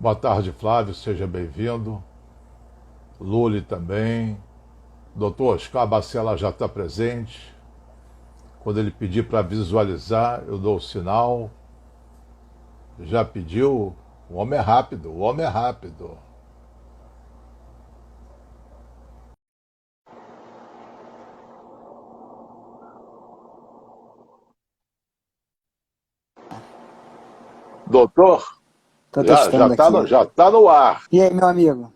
Boa tarde, Flávio, seja bem-vindo. Luli também. Doutor Oscar Bacela já está presente. Quando ele pedir para visualizar, eu dou o sinal. Já pediu? O homem é rápido, o homem é rápido. Doutor, Estou já testando está aqui. já tá no ar. E aí, meu amigo?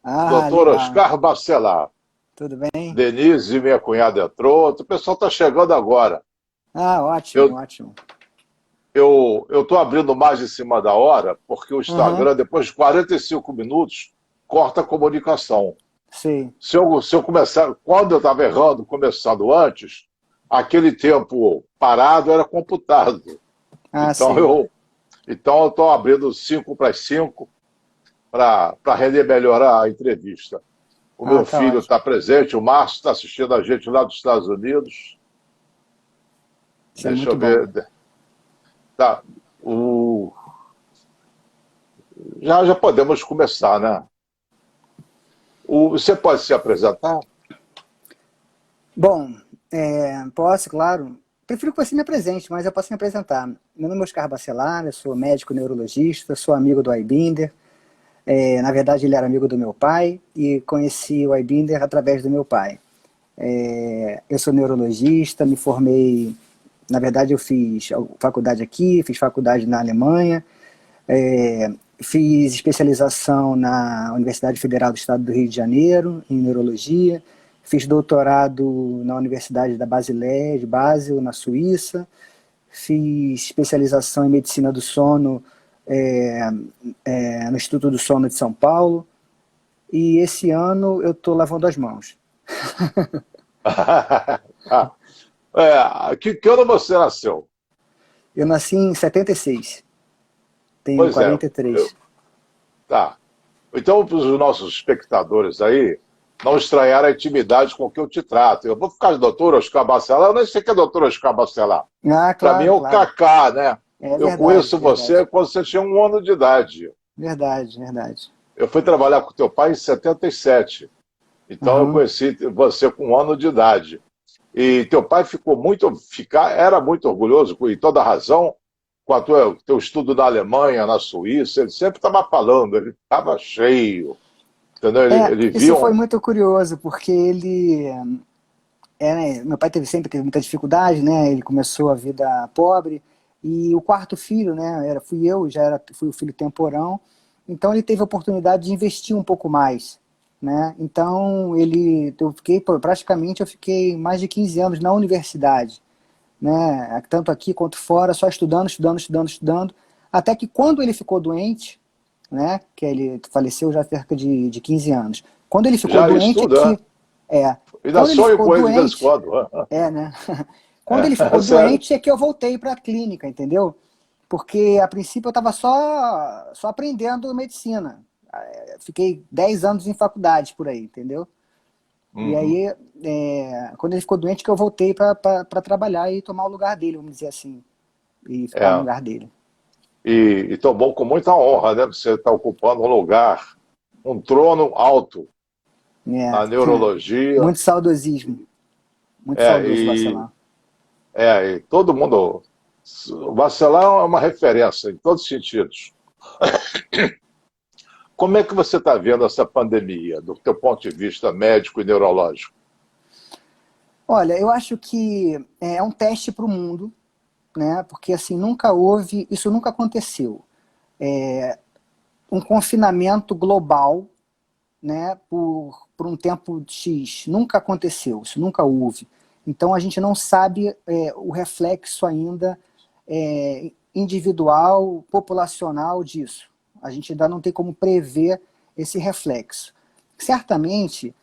Ah, Doutor legal. Oscar Bacelar. Tudo bem? Denise, minha cunhada, entrou. O pessoal está chegando agora. Ah, ótimo, Eu ótimo. eu estou abrindo mais em cima da hora, porque o Aham, Instagram, depois de 45 minutos, corta a comunicação. sei. Se eu começar, quando eu estava errando, começando antes, aquele tempo parado era computado. Ah, Então sei. eu então eu estou abrindo 5 para as 5 para render melhor a entrevista. O Ah, meu tá filho ótimo. está presente, o Márcio está assistindo a gente lá dos Estados Unidos. Isso é Deixa eu muito bom. ver. Tá, o, já podemos começar, né? Você pode se apresentar? Bom, posso, claro. Prefiro que você me apresente, mas eu posso me apresentar. Meu nome é Oscar Bacelar, eu sou médico neurologista, sou amigo do Aibinder. Na verdade, ele era amigo do meu pai e conheci o Aibinder através do meu pai. Eu sou neurologista, me formei. Na verdade, eu fiz faculdade aqui, fiz faculdade na Alemanha, fiz especialização na Universidade Federal do Estado do Rio de Janeiro, em neurologia, fiz doutorado na Universidade da Basileia, de Basel, na Suíça, fiz especialização em medicina do sono é, no Instituto do Sono de São Paulo, e esse ano eu estou lavando as mãos. Ah, que ano você nasceu? Eu nasci em 76, tenho Pois é, 43. tá. Então, para os nossos espectadores aí, não estranhar a intimidade com que eu te trato. Eu vou ficar de doutor Oscar Bacelar, eu nem sei que é doutor Oscar Bacelar. Ah, Para mim é claro, o claro. Kaká, né? É Eu verdade, conheço você verdade. quando você tinha 1 ano de idade. Verdade, verdade. Eu fui trabalhar com teu pai em 77. Então eu Aham. conheci você com 1 ano de idade. E teu pai era muito orgulhoso, com e toda razão, com teu estudo na Alemanha, na Suíça. Ele sempre estava falando, ele estava cheio, entendeu? Ele via Isso foi um. muito curioso, porque meu pai sempre teve muita dificuldade, né? Ele começou a vida pobre e o quarto filho, né? Fui eu, fui o filho temporão. Então ele teve a oportunidade de investir um pouco mais, né? Então praticamente eu fiquei mais de 15 anos na universidade, né? Tanto aqui quanto fora, só estudando, estudando, estudando, estudando, até que quando ele ficou doente, né? Que ele faleceu já há cerca de 15 anos. Quando ele ficou Já doente estuda, aqui, é, ainda quando ele sonho ficou com ele de vez em doente, quando. né? Quando ele É, ficou sério. doente é que eu voltei para a clínica, entendeu? Porque a princípio eu estava só aprendendo medicina. Fiquei 10 anos em faculdade por aí, entendeu? E Uhum. aí, quando ele ficou doente, que eu voltei para trabalhar e tomar o lugar dele, vamos dizer assim, e ficar no É. lugar dele. E tomou com muita honra, né? Você está ocupando um lugar, um trono alto É, na neurologia. muito saudosismo, muito É, saudoso e, Bacelar. e todo mundo. O Bacelar é uma referência em todos os sentidos. Como é que você está vendo essa pandemia, do teu ponto de vista médico e neurológico? Olha, eu acho que é um teste para o mundo, né? Porque assim isso nunca aconteceu. Um confinamento global, né? Por um tempo X, nunca aconteceu, isso nunca houve. Então a gente não sabe o reflexo ainda individual, populacional disso. A gente ainda não tem como prever esse reflexo. Certamente,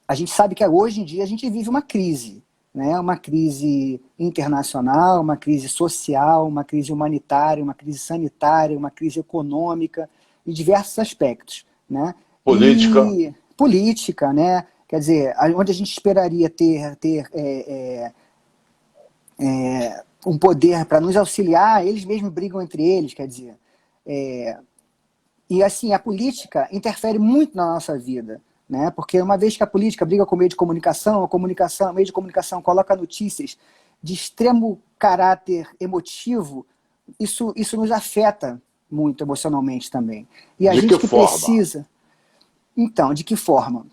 a gente sabe que hoje em dia a gente vive uma crise, né? Uma crise internacional, uma crise social, uma crise humanitária, uma crise sanitária, uma crise econômica, em diversos aspectos, né? Política? E política, né? Quer dizer, onde a gente esperaria ter um poder para nos auxiliar, eles mesmos brigam entre eles, quer dizer. E assim, a política interfere muito na nossa vida, né? Porque uma vez que a política briga com o meio de comunicação, o meio de comunicação coloca notícias de extremo caráter emotivo, isso nos afeta muito emocionalmente também. E a De gente que que forma? precisa... Então, de que forma?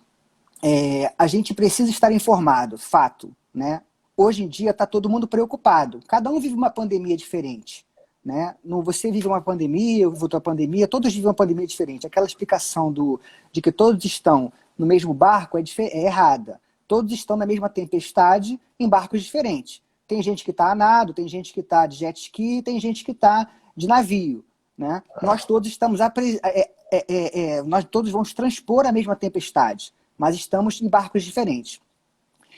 A gente precisa estar informado, fato, né? Hoje em dia está todo mundo preocupado. Cada um vive uma pandemia diferente, né? Você vive uma pandemia, eu vivo outra pandemia, todos vivem uma pandemia diferente. Aquela explicação de que todos estão no mesmo barco é errada. Todos estão na mesma tempestade em barcos diferentes. Tem gente que está a nado, tem gente que está de jet ski, tem gente que está de navio, né? Nós todos estamos nós todos vamos transpor a mesma tempestade, mas estamos em barcos diferentes.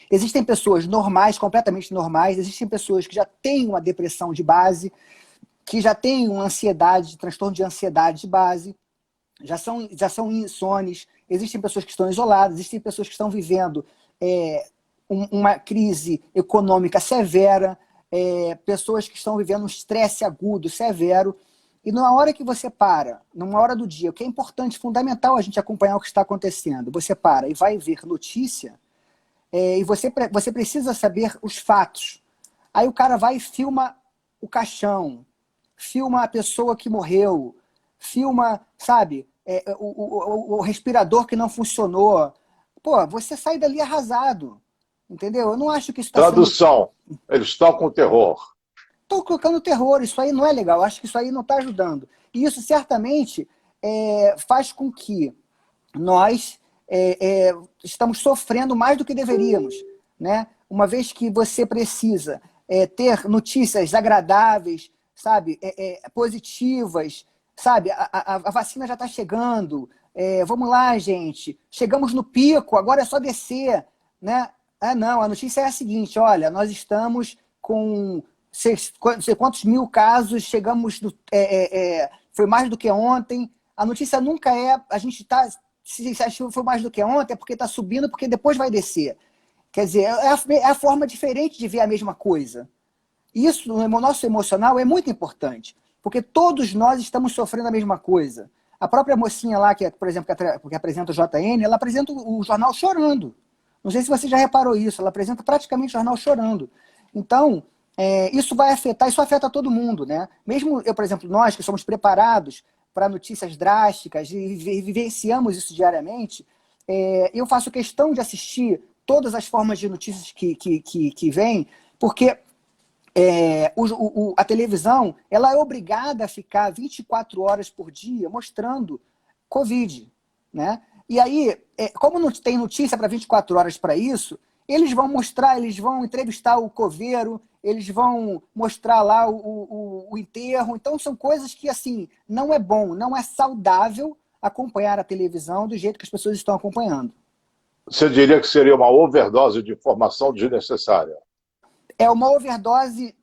Existem pessoas normais, completamente normais, existem pessoas que já têm uma depressão de base, que já têm uma ansiedade, transtorno de ansiedade de base, já são insones, existem pessoas que estão isoladas, existem pessoas que estão vivendo uma crise econômica severa, pessoas que estão vivendo um estresse agudo, severo. E numa hora que você para, numa hora do dia, o que é importante, fundamental a gente acompanhar o que está acontecendo, você para e vai ver notícia, e você precisa saber os fatos. Aí o cara vai e filma o caixão, filma a pessoa que morreu, filma, sabe, o respirador que não funcionou. Pô, você sai dali arrasado, entendeu? Eu não acho que isso está sendo... Tradução. Eles tocam terror. Estou colocando terror, isso aí não é legal, acho que isso aí não está ajudando. E isso certamente faz com que nós estamos sofrendo mais do que deveríamos, né? Uma vez que você precisa ter notícias agradáveis, sabe, positivas, sabe, a vacina já está chegando, vamos lá, gente, chegamos no pico, agora é só descer, né? Não, a notícia é a seguinte, olha, nós estamos com não sei quantos mil casos, chegamos foi mais do que ontem. A notícia nunca a gente está, se achou que foi mais do que ontem, é porque está subindo, porque depois vai descer. Quer dizer, é a forma diferente de ver a mesma coisa. Isso, no nosso emocional, é muito importante, porque todos nós estamos sofrendo a mesma coisa. A própria mocinha lá, por exemplo, que apresenta o JN, ela apresenta o jornal chorando. Não sei se você já reparou isso, ela apresenta praticamente o jornal chorando. Então, isso afeta todo mundo, né? Mesmo eu, por exemplo, nós que somos preparados para notícias drásticas e vivenciamos isso diariamente, eu faço questão de assistir todas as formas de notícias que vêm, porque a televisão ela é obrigada a ficar 24 horas por dia mostrando Covid, né? E aí, como não tem notícia para 24 horas para isso, eles vão entrevistar o coveiro, eles vão mostrar lá o enterro. Então, são coisas que, assim, não é bom, não é saudável acompanhar a televisão do jeito que as pessoas estão acompanhando. Você diria que seria uma overdose de informação desnecessária? É uma overdose,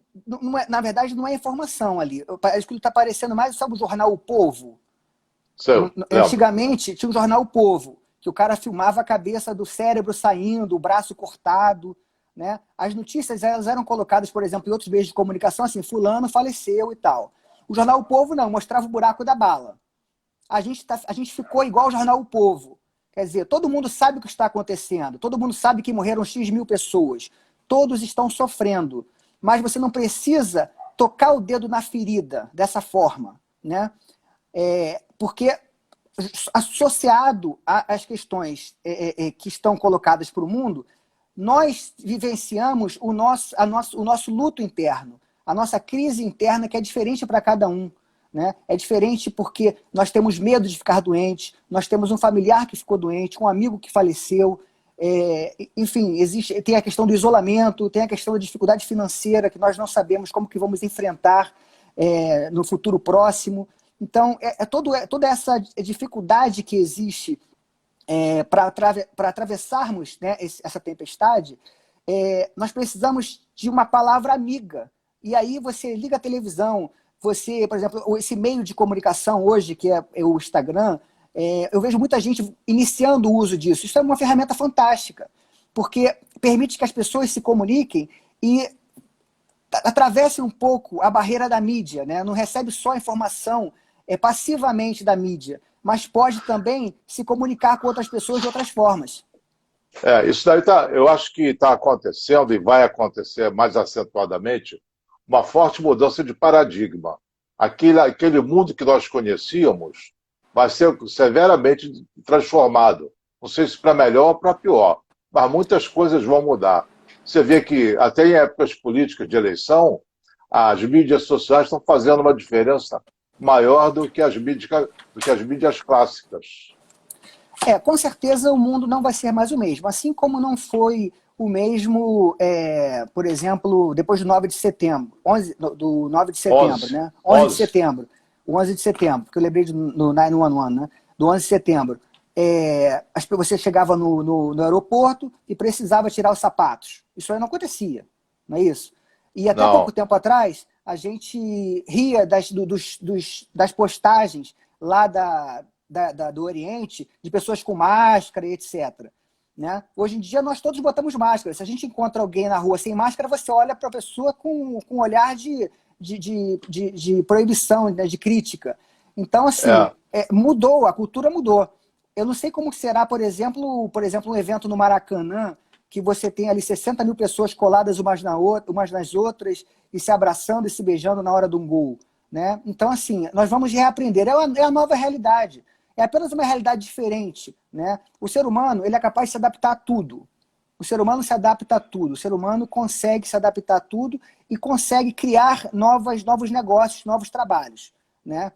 na verdade, não é informação ali. Acho que está parecendo mais, sabe, o jornal O Povo? Antigamente, tinha um jornal O Povo, que o cara filmava a cabeça do cérebro saindo, o braço cortado, né? As notícias elas eram colocadas, por exemplo, em outros meios de comunicação, assim, fulano faleceu e tal. O jornal O Povo não, mostrava o buraco da bala. A gente ficou igual o jornal O Povo. Quer dizer, todo mundo sabe o que está acontecendo, todo mundo sabe que morreram X mil pessoas, todos estão sofrendo, mas você não precisa tocar o dedo na ferida dessa forma, né? Porque associado às questões que estão colocadas para o mundo, nós vivenciamos o nosso luto interno, a nossa crise interna, que é diferente para cada um, né? É diferente porque nós temos medo de ficar doente, nós temos um familiar que ficou doente, um amigo que faleceu, enfim, tem a questão do isolamento, tem a questão da dificuldade financeira, que nós não sabemos como que vamos enfrentar no futuro próximo. Então, toda essa dificuldade que existe para atravessarmos, né, essa tempestade, nós precisamos de uma palavra amiga. E aí você liga a televisão, você, por exemplo, esse meio de comunicação hoje, que é o Instagram, eu vejo muita gente iniciando o uso disso. Isso é uma ferramenta fantástica, porque permite que as pessoas se comuniquem e atravesse um pouco a barreira da mídia, né? Não recebe só informação passivamente da mídia, mas pode também se comunicar com outras pessoas de outras formas. Isso daí eu acho que está acontecendo e vai acontecer mais acentuadamente uma forte mudança de paradigma. Aquele mundo que nós conhecíamos vai ser severamente transformado. Não sei se para melhor ou para pior, mas muitas coisas vão mudar. Você vê que até em épocas políticas de eleição, as mídias sociais estão fazendo uma diferença maior do que as mídias clássicas. Com certeza o mundo não vai ser mais o mesmo. Assim como não foi o mesmo, por exemplo, depois do 9 de setembro. Do 9 de setembro, 11. né? 11 de setembro. O 11 de setembro, porque eu lembrei no 911, né? Do 11 de setembro. Você chegava no aeroporto e precisava tirar os sapatos. Isso aí não acontecia, não é isso? E até pouco tempo atrás, a gente ria das postagens lá do Oriente, de pessoas com máscara e etc. Né? Hoje em dia, nós todos botamos máscara. Se a gente encontra alguém na rua sem máscara, você olha para a pessoa com um olhar de proibição, né? De crítica. Então, assim, mudou, a cultura mudou. Eu não sei como será, por exemplo, um evento no Maracanã, que você tem ali 60 mil pessoas coladas umas nas outras e se abraçando e se beijando na hora de um gol. Né? Então, assim, nós vamos reaprender. É a nova realidade. É apenas uma realidade diferente. Né? O ser humano ele é capaz de se adaptar a tudo. O ser humano se adapta a tudo. O ser humano consegue se adaptar a tudo e consegue criar novos negócios, novos trabalhos. Né?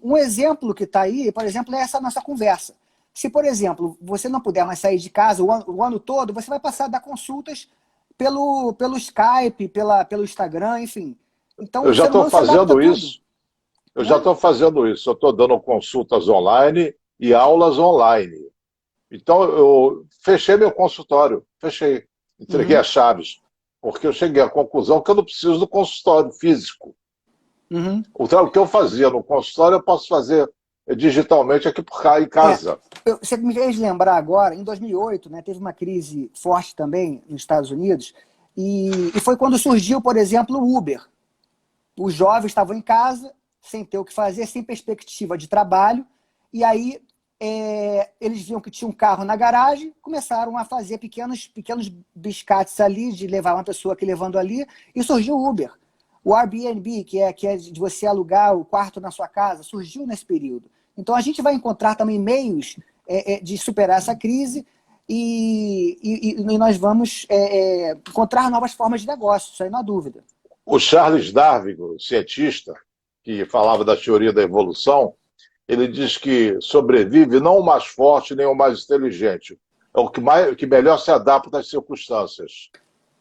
Um exemplo que está aí, por exemplo, é essa nossa conversa. Se, por exemplo, você não puder mais sair de casa o ano todo, você vai passar a dar consultas pelo Skype, pelo Instagram, enfim. Então, eu já estou fazendo isso. Eu já estou fazendo isso. Eu estou dando consultas online e aulas online. Então, eu fechei meu consultório. Fechei. Entreguei as chaves. Porque eu cheguei à conclusão que eu não preciso do consultório físico. O que eu fazia no consultório, eu posso fazer digitalmente aqui por cá em casa. Você me fez lembrar agora, em 2008, né, teve uma crise forte também nos Estados Unidos, e foi quando surgiu, por exemplo, o Uber. Os jovens estavam em casa, sem ter o que fazer, sem perspectiva de trabalho, e aí eles viam que tinha um carro na garagem, começaram a fazer pequenos biscates ali, de levar uma pessoa aqui levando ali, e surgiu o Uber. O Airbnb, que é de você alugar o quarto na sua casa, surgiu nesse período. Então a gente vai encontrar também meios de superar essa crise e nós vamos encontrar novas formas de negócio, isso aí não há dúvida. O Charles Darwin, o cientista, que falava da teoria da evolução, ele diz que sobrevive não o mais forte nem o mais inteligente, é o que melhor se adapta às circunstâncias.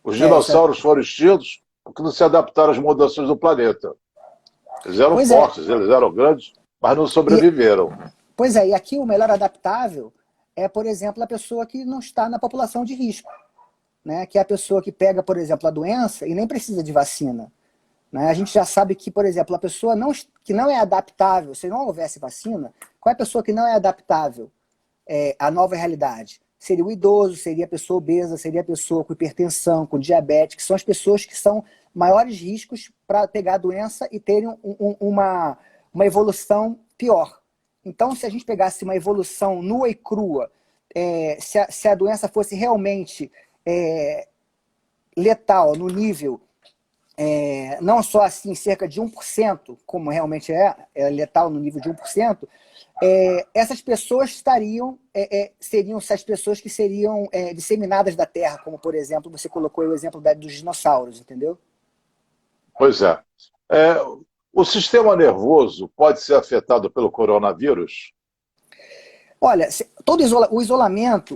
Os dinossauros foram extintos porque não se adaptaram às mudanças do planeta. Eles eram fortes, eles eram grandes, mas não sobreviveram. E aqui o melhor adaptável é, por exemplo, a pessoa que não está na população de risco. Né? Que é a pessoa que pega, por exemplo, a doença e nem precisa de vacina. Né? A gente já sabe que, por exemplo, a pessoa que não é adaptável, se não houvesse vacina, qual é a pessoa que não é adaptável à nova realidade? Seria o idoso, seria a pessoa obesa, seria a pessoa com hipertensão, com diabetes, que são as pessoas que são maiores riscos para pegar a doença e terem uma evolução pior. Então, se a gente pegasse uma evolução nua e crua, se a doença fosse realmente letal no nível, não só assim, cerca de 1%, como realmente é letal no nível de 1%, essas pessoas seriam as pessoas que seriam disseminadas da Terra, como, por exemplo, você colocou o exemplo dos dinossauros, entendeu? Pois é. O sistema nervoso pode ser afetado pelo coronavírus? Olha, todo o isolamento,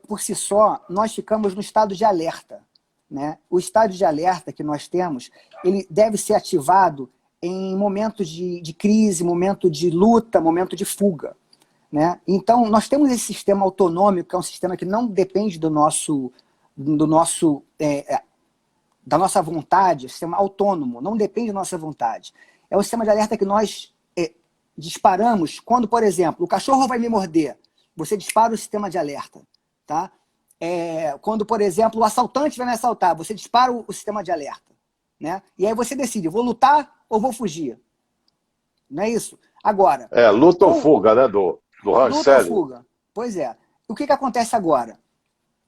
por si só, nós ficamos no estado de alerta. Né? O estado de alerta que nós temos, ele deve ser ativado em momentos de crise, momento de luta, momento de fuga. Né? Então, nós temos esse sistema autonômico, que é um sistema que não depende da nossa vontade, é um sistema autônomo, não depende da nossa vontade. É um sistema de alerta que nós disparamos quando, por exemplo, o cachorro vai me morder. Você dispara o sistema de alerta. Tá? quando, por exemplo, o assaltante vai me assaltar, você dispara o sistema de alerta, né? E aí você decide, vou lutar ou vou fugir? Não é isso? Agora, Luta ou com fuga, né, do Hans luta ou Selye. fuga? Pois é. O que acontece agora?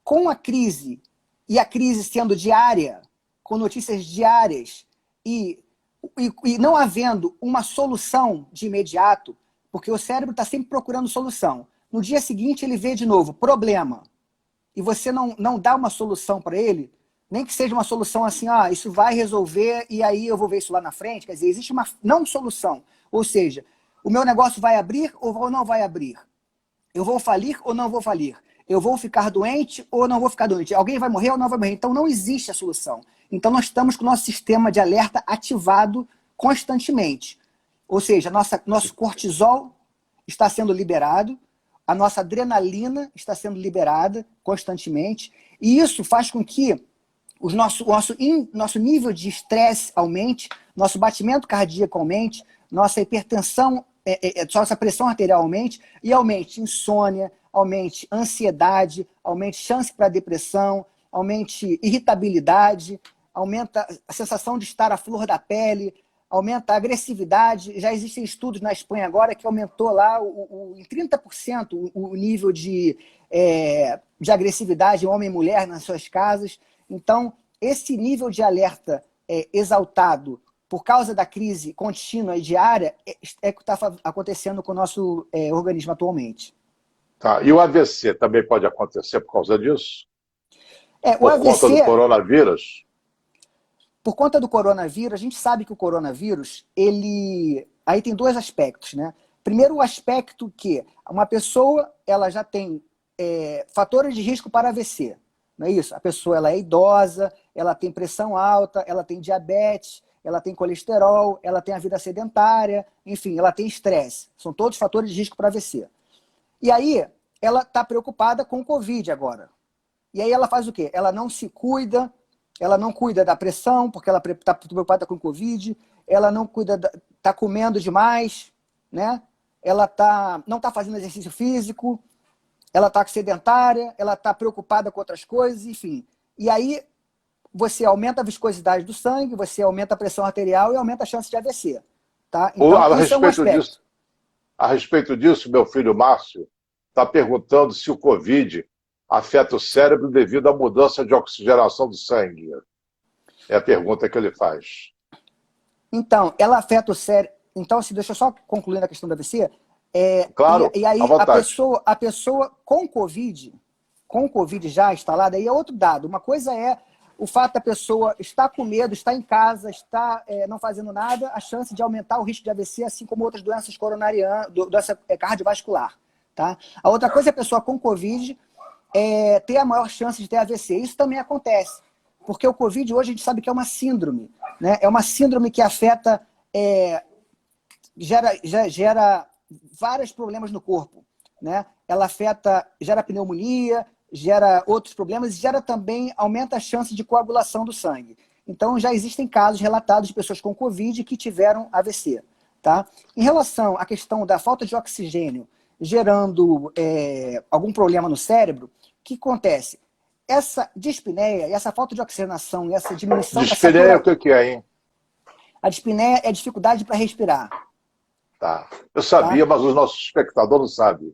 Com a crise, e a crise sendo diária, com notícias diárias, e não havendo uma solução de imediato, porque o cérebro está sempre procurando solução. No dia seguinte ele vê de novo problema, e você não dá uma solução para ele, nem que seja uma solução assim, isso vai resolver e aí eu vou ver isso lá na frente. Quer dizer, existe uma não solução. Ou seja, o meu negócio vai abrir ou não vai abrir? Eu vou falir ou não vou falir? Eu vou ficar doente ou não vou ficar doente? Alguém vai morrer ou não vai morrer? Então não existe a solução. Então nós estamos com o nosso sistema de alerta ativado constantemente. Ou seja, nosso cortisol está sendo liberado, a nossa adrenalina está sendo liberada constantemente, e isso faz com que nosso nível de estresse aumente, nosso batimento cardíaco aumente, nossa hipertensão, nossa pressão arterial aumente, e aumente insônia, aumente ansiedade, aumente chance para depressão, aumente irritabilidade, aumenta a sensação de estar à flor da pele, aumenta a agressividade. Já existem estudos na Espanha agora que aumentou lá em 30% o nível de agressividade homem e mulher nas suas casas. Então, esse nível de alerta exaltado por causa da crise contínua e diária é o que está acontecendo com o nosso organismo atualmente. Tá. E o AVC também pode acontecer por causa disso? O Por AVC, conta do coronavírus? por conta do coronavírus, a gente sabe que o coronavírus, aí tem dois aspectos, né? Primeiro, o aspecto que uma pessoa ela já tem fatores de risco para AVC, não é isso? A pessoa ela é idosa, ela tem pressão alta, ela tem diabetes, ela tem colesterol, ela tem a vida sedentária, enfim, ela tem estresse. São todos fatores de risco para AVC. E aí, ela está preocupada com o Covid agora. E aí ela faz o quê? Ela não se cuida, ela não cuida da pressão, porque ela está preocupada com o Covid, ela não cuida, está comendo demais, né? Ela não está fazendo exercício físico, ela está sedentária, ela está preocupada com outras coisas, enfim. E aí você aumenta a viscosidade do sangue, você aumenta a pressão arterial e aumenta a chance de AVC. Tá? Então, isso é um aspecto. A respeito disso, meu filho Márcio está perguntando se o Covid afeta o cérebro devido à mudança de oxigenação do sangue. É a pergunta que ele faz. Então, ela afeta o cérebro. Então, assim, deixa eu só concluir a questão do AVC. Claro, e aí à vontade. a pessoa com Covid já instalada, aí é outro dado. Uma coisa é o fato da pessoa estar com medo, estar em casa, estar não fazendo nada, a chance de aumentar o risco de AVC, assim como outras doenças coronarianas, doença cardiovascular. Tá? A outra coisa é a pessoa com Covid ter a maior chance de ter AVC. Isso também acontece, porque o Covid hoje a gente sabe que é uma síndrome, né? É uma síndrome que afeta, gera vários problemas no corpo, né? Ela gera pneumonia, gera outros problemas e gera também, aumenta a chance de coagulação do sangue. Então já existem casos relatados de pessoas com Covid que tiveram AVC. Tá? Em relação à questão da falta de oxigênio gerando algum problema no cérebro, o que acontece? Essa dispneia, essa falta de oxigenação e essa diminuição da Dispneia, o que é, hein? A dispneia é dificuldade para respirar. Tá. Eu sabia, mas os nossos espectadores não sabem.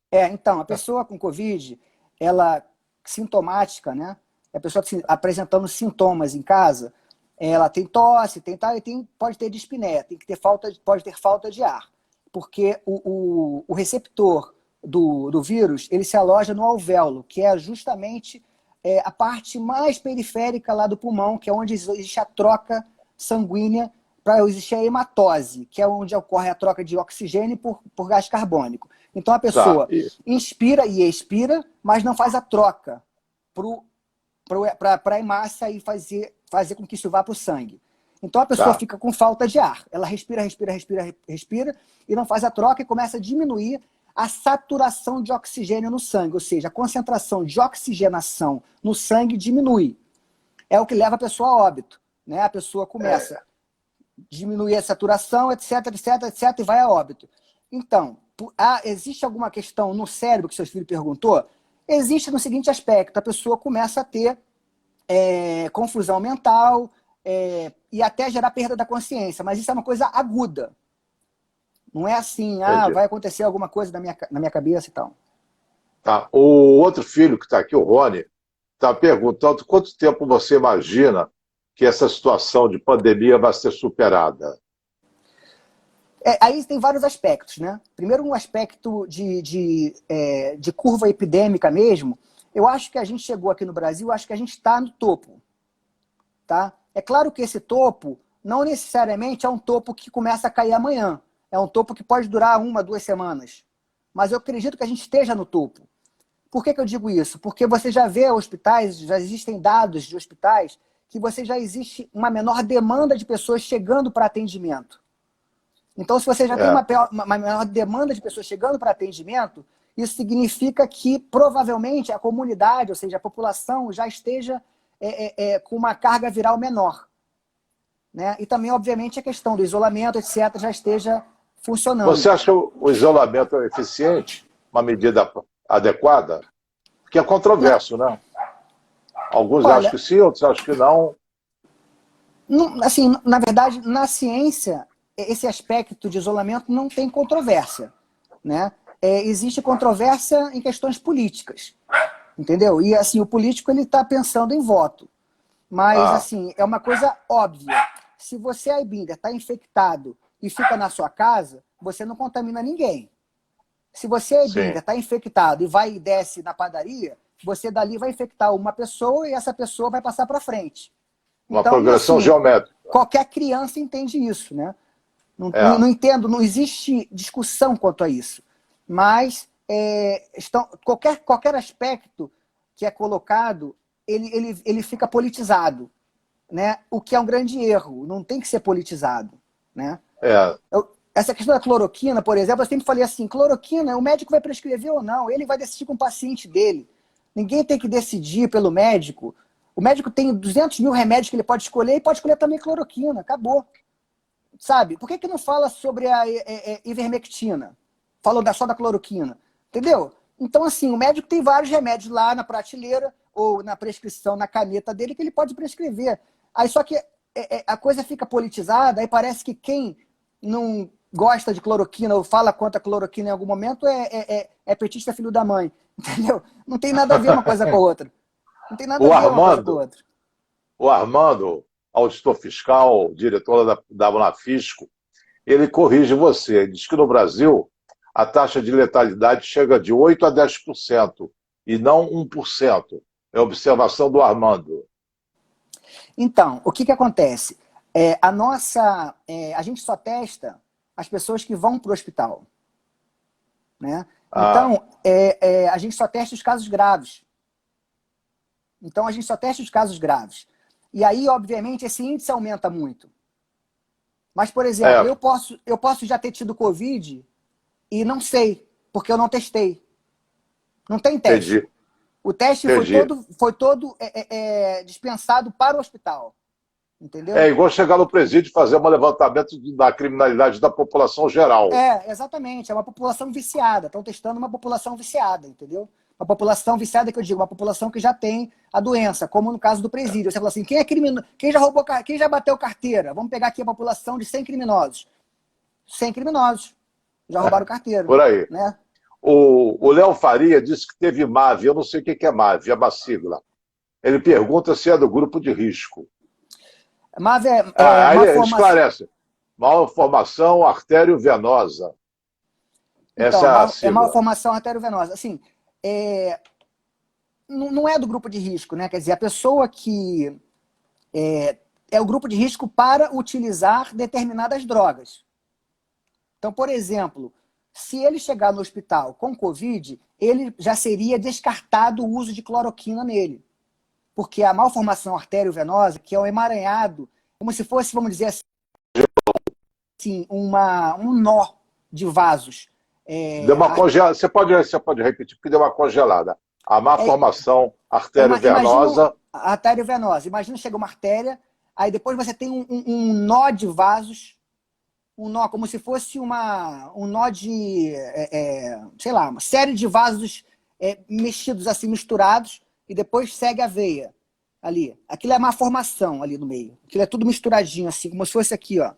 Então, a pessoa com Covid, ela sintomática, né? A pessoa apresentando sintomas em casa, ela tem tosse, pode ter dispneia, pode ter falta de ar, porque o receptor do vírus, ele se aloja no alvéolo, que é justamente a parte mais periférica lá do pulmão, que é onde existe a troca sanguínea para existir a hematose, que é onde ocorre a troca de oxigênio por gás carbônico. Então a pessoa inspira e expira, mas não faz a troca para a hemácia e fazer com que isso vá para o sangue. Então a pessoa fica com falta de ar. Ela respira e não faz a troca e começa a diminuir a saturação de oxigênio no sangue, ou seja, a concentração de oxigenação no sangue diminui. É o que leva a pessoa a óbito, né? A pessoa começa a diminuir a saturação, etc, etc, e vai a óbito. Então, existe alguma questão no cérebro que seu filho perguntou? Existe no seguinte aspecto, a pessoa começa a ter confusão mental e até gerar perda da consciência, mas isso é uma coisa aguda. Não é assim, Entendi. vai acontecer alguma coisa na minha cabeça e tal. Tá. O outro filho que está aqui, o Rony, está perguntando quanto tempo você imagina que essa situação de pandemia vai ser superada? Aí tem vários aspectos, né? Primeiro, um aspecto de curva epidêmica mesmo. Eu acho que a gente chegou aqui no Brasil, acho que a gente está no topo. Tá? É claro que esse topo não necessariamente é um topo que começa a cair amanhã. É um topo que pode durar 1, 2 semanas. Mas eu acredito que a gente esteja no topo. Por que eu digo isso? Porque você já vê hospitais, já existem dados de hospitais, que você já existe uma menor demanda de pessoas chegando para atendimento. Então, se você já tem uma menor demanda de pessoas chegando para atendimento, isso significa que provavelmente a comunidade, ou seja, a população, já esteja com uma carga viral menor. Né? E também, obviamente, a questão do isolamento, etc., já esteja funcionando. Você acha que o isolamento é eficiente? Uma medida adequada? Porque é controverso, né? Alguns acham que sim, outros acham que não. Assim, na verdade, na ciência, esse aspecto de isolamento não tem controvérsia. Né? Existe controvérsia em questões políticas. Entendeu? E assim, o político ele está pensando em voto. Mas, assim, é uma coisa óbvia. Se você, Aibinder, está infectado e fica na sua casa, você não contamina ninguém. Se você, Aibinder, está infectado e vai e desce na padaria, você dali vai infectar uma pessoa e essa pessoa vai passar para frente. Uma então, progressão assim, geométrica. Qualquer criança entende isso, né? Não entendo, não existe discussão quanto a isso. Mas qualquer aspecto que é colocado, ele fica politizado, né? O que é um grande erro, não tem que ser politizado, né? Essa questão da cloroquina, por exemplo, eu sempre falei assim, cloroquina, o médico vai prescrever ou não, ele vai decidir com o paciente dele. Ninguém tem que decidir pelo médico. O médico tem 200 mil remédios que ele pode escolher e pode escolher também cloroquina, acabou. Sabe? Por que não fala sobre a ivermectina? Falou só da cloroquina, entendeu? Então, assim, o médico tem vários remédios lá na prateleira ou na prescrição, na caneta dele, que ele pode prescrever. Aí só que a coisa fica politizada, aí parece que quem não gosta de cloroquina ou fala contra a cloroquina em algum momento é petista filho da mãe, entendeu? Não tem nada a ver uma coisa com a outra. Não tem nada a ver uma coisa com a outra. O Armando, auditor fiscal, diretor da Unafisco, ele corrige você. Ele diz que no Brasil a taxa de letalidade chega de 8% a 10%, e não 1%. É a observação do Armando. Então, o que acontece? A gente só testa as pessoas que vão para o hospital. Né? Então, a gente só testa os casos graves. Então, a gente só testa os casos graves. E aí, obviamente, esse índice aumenta muito. Mas, por exemplo, eu posso já ter tido Covid e não sei, porque eu não testei. Não tem teste. Entendi. O teste foi todo dispensado para o hospital. Entendeu? É igual chegar no presídio e fazer um levantamento da criminalidade da população geral. Exatamente. É uma população viciada. Estão testando uma população viciada, entendeu? Uma população viciada, que eu digo, uma população que já tem a doença, como no caso do presídio. Você fala assim, quem é criminoso? Quem já bateu carteira? Vamos pegar aqui a população de 100 criminosos. 100 criminosos. Já roubaram carteira. Por aí. Né? O Léo Faria disse que teve MAV. Eu não sei o que é MAV, é uma sigla. Ele pergunta se é do grupo de risco. MAV ele esclarece. Malformação arteriovenosa. Essa é a sigla. Malformação arteriovenosa. Assim, não é do grupo de risco, né? Quer dizer, a pessoa que é o grupo de risco para utilizar determinadas drogas. Então, por exemplo, se ele chegar no hospital com Covid, ele já seria descartado o uso de cloroquina nele. Porque a malformação arteriovenosa, que é um emaranhado, como se fosse, vamos dizer assim, um nó de vasos. Deu uma congelada. Você pode repetir, porque deu uma congelada. A malformação arteriovenosa. A arteriovenosa. Imagina, chega uma artéria, aí depois você tem um nó de vasos, um nó como se fosse um nó de, sei lá, uma série de vasos mexidos assim, misturados, e depois segue a veia ali. Aquilo é uma formação ali no meio. Aquilo é tudo misturadinho, assim, como se fosse aqui, ó.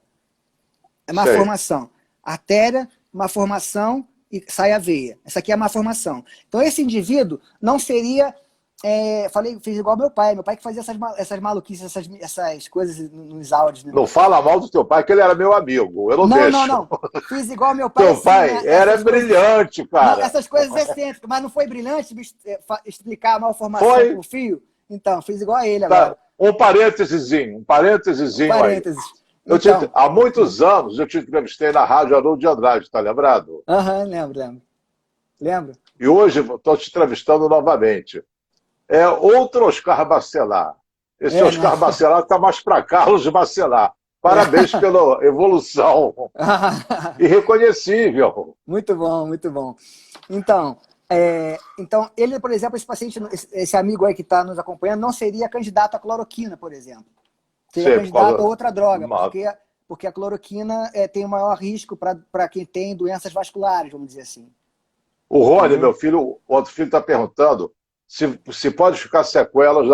É uma Sei. formação. Artéria, uma formação e sai a veia. Essa aqui é uma formação. Então, esse indivíduo não seria... fiz igual meu pai. Meu pai que fazia essas maluquices, essas coisas nos áudios. Né? Não fala mal do teu pai, que ele era meu amigo. Eu não Não, deixo. não. Fiz igual meu pai. Teu assim, pai né? era brilhante, Não, cara. essas coisas excêntricas. Mas não foi brilhante explicar a malformação Foi. com o fio? Então, fiz igual a ele Tá. agora. Um parênteses aí. Então, Há muitos anos eu te entrevistei na Rádio Haroldo de Andrade, tá lembrado? lembro. E hoje estou te entrevistando novamente. É outro Oscar Bacelar. Esse Oscar né? Bacelar está mais para Carlos Bacelar. Parabéns pela evolução irreconhecível. Muito bom, muito bom. Então, ele, por exemplo, esse paciente, esse amigo aí que está nos acompanhando, não seria candidato à cloroquina, por exemplo. Seria candidato a outra droga, porque a cloroquina tem o maior risco para quem tem doenças vasculares, vamos dizer assim. O Rony, meu filho, o outro filho, está perguntando se pode ficar sequelas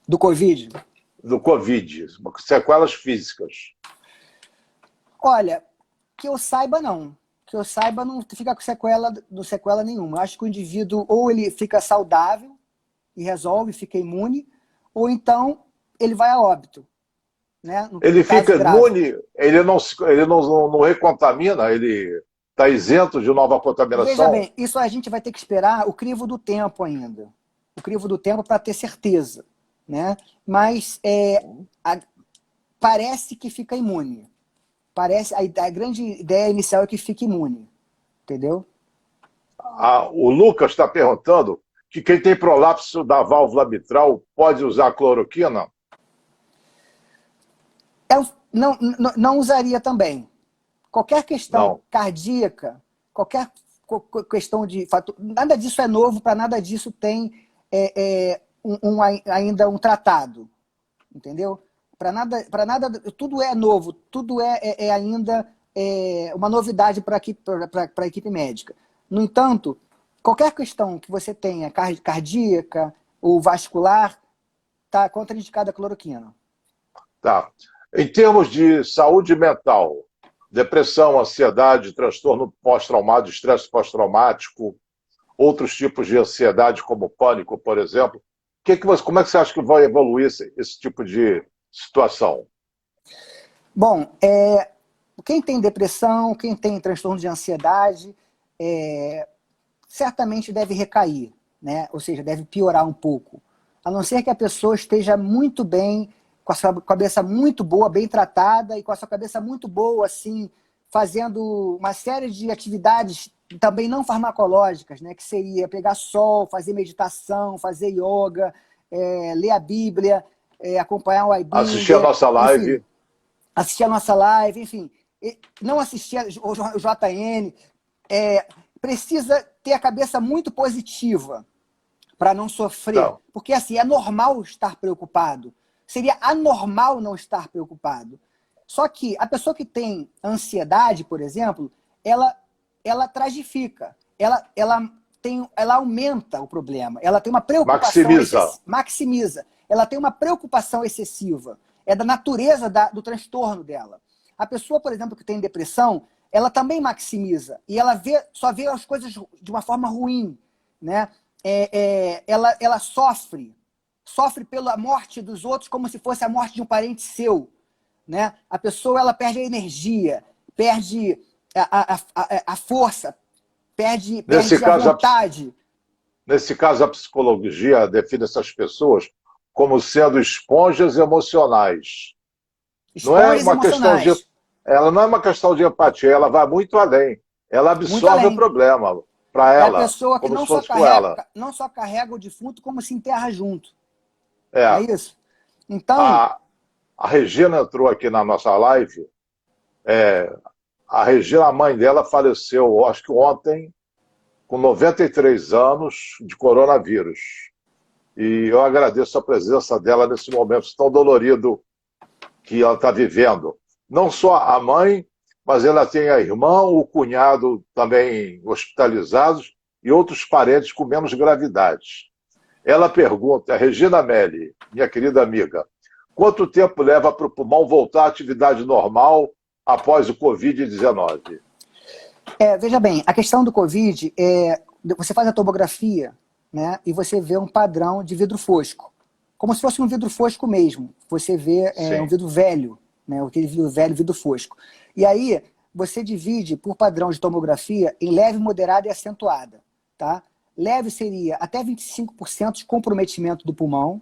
do Covid? Do Covid, sequelas físicas. Olha, que eu saiba, não. Que eu saiba, não fica com sequela nenhuma. Acho que o indivíduo, ou ele fica saudável e resolve, fica imune, ou então ele vai a óbito. Né? Ele fica imune, ele não recontamina, ele está isento de nova contaminação? Veja bem, isso a gente vai ter que esperar o crivo do tempo ainda. O crivo do tempo para ter certeza. Né? Mas parece que fica imune. A grande ideia inicial é que fique imune. Entendeu? O Lucas está perguntando que quem tem prolapso da válvula mitral pode usar cloroquina? Não usaria também. Qualquer questão cardíaca, qualquer questão de fator, nada disso é novo, para nada disso tem ainda um tratado, entendeu? Para nada, tudo é novo, tudo é ainda uma novidade para a equipe médica. No entanto, qualquer questão que você tenha cardíaca ou vascular, está contraindicada a cloroquina. Tá. Em termos de saúde mental, depressão, ansiedade, transtorno pós-traumático, estresse pós-traumático, outros tipos de ansiedade, como pânico, por exemplo, como é que você acha que vai evoluir esse tipo de situação? Bom, quem tem depressão, quem tem transtorno de ansiedade, certamente deve recair, né? Ou seja, deve piorar um pouco. A não ser que a pessoa esteja muito bem, com a sua cabeça muito boa, bem tratada, e com a sua cabeça muito boa, assim, fazendo uma série de atividades também não farmacológicas, né? Que seria pegar sol, fazer meditação, fazer yoga, ler a Bíblia, acompanhar o iBíblia. Assistir a nossa live. Enfim, assistir a nossa live, enfim. Não assistir o JN. Precisa ter a cabeça muito positiva para não sofrer. Não. Porque, assim, é normal estar preocupado. Seria anormal não estar preocupado. Só que a pessoa que tem ansiedade, por exemplo, ela tragifica. Ela aumenta o problema. Ela tem uma preocupação... Maximiza. Ela tem uma preocupação excessiva. É da natureza do transtorno dela. A pessoa, por exemplo, que tem depressão, ela também maximiza. E ela só vê as coisas de uma forma ruim. Né? Ela sofre pela morte dos outros como se fosse a morte de um parente seu. Né? A pessoa ela perde a energia, perde a força, perde a vontade. Nesse caso, a psicologia define essas pessoas como sendo esponjas emocionais. Ela não é uma questão de empatia, ela vai muito além. Ela absorve o problema para ela. É a pessoa que não só carrega o defunto, como se enterra junto. É isso? Então... A Regina entrou aqui na nossa live. A Regina, a mãe dela, faleceu, acho que ontem, com 93 anos de coronavírus. E eu agradeço a presença dela nesse momento tão dolorido que ela está vivendo. Não só a mãe, mas ela tem a irmã, o cunhado também hospitalizados e outros parentes com menos gravidade. Ela pergunta, Regina Melli, minha querida amiga, quanto tempo leva para o pulmão voltar à atividade normal após o Covid-19? Veja bem, a questão do Covid, você faz a tomografia, né, e você vê um padrão de vidro fosco, como se fosse um vidro fosco mesmo. Você vê um vidro velho, né, aquele vidro velho, vidro fosco. E aí, você divide por padrão de tomografia em leve, moderada e acentuada. Tá? Leve seria até 25% de comprometimento do pulmão,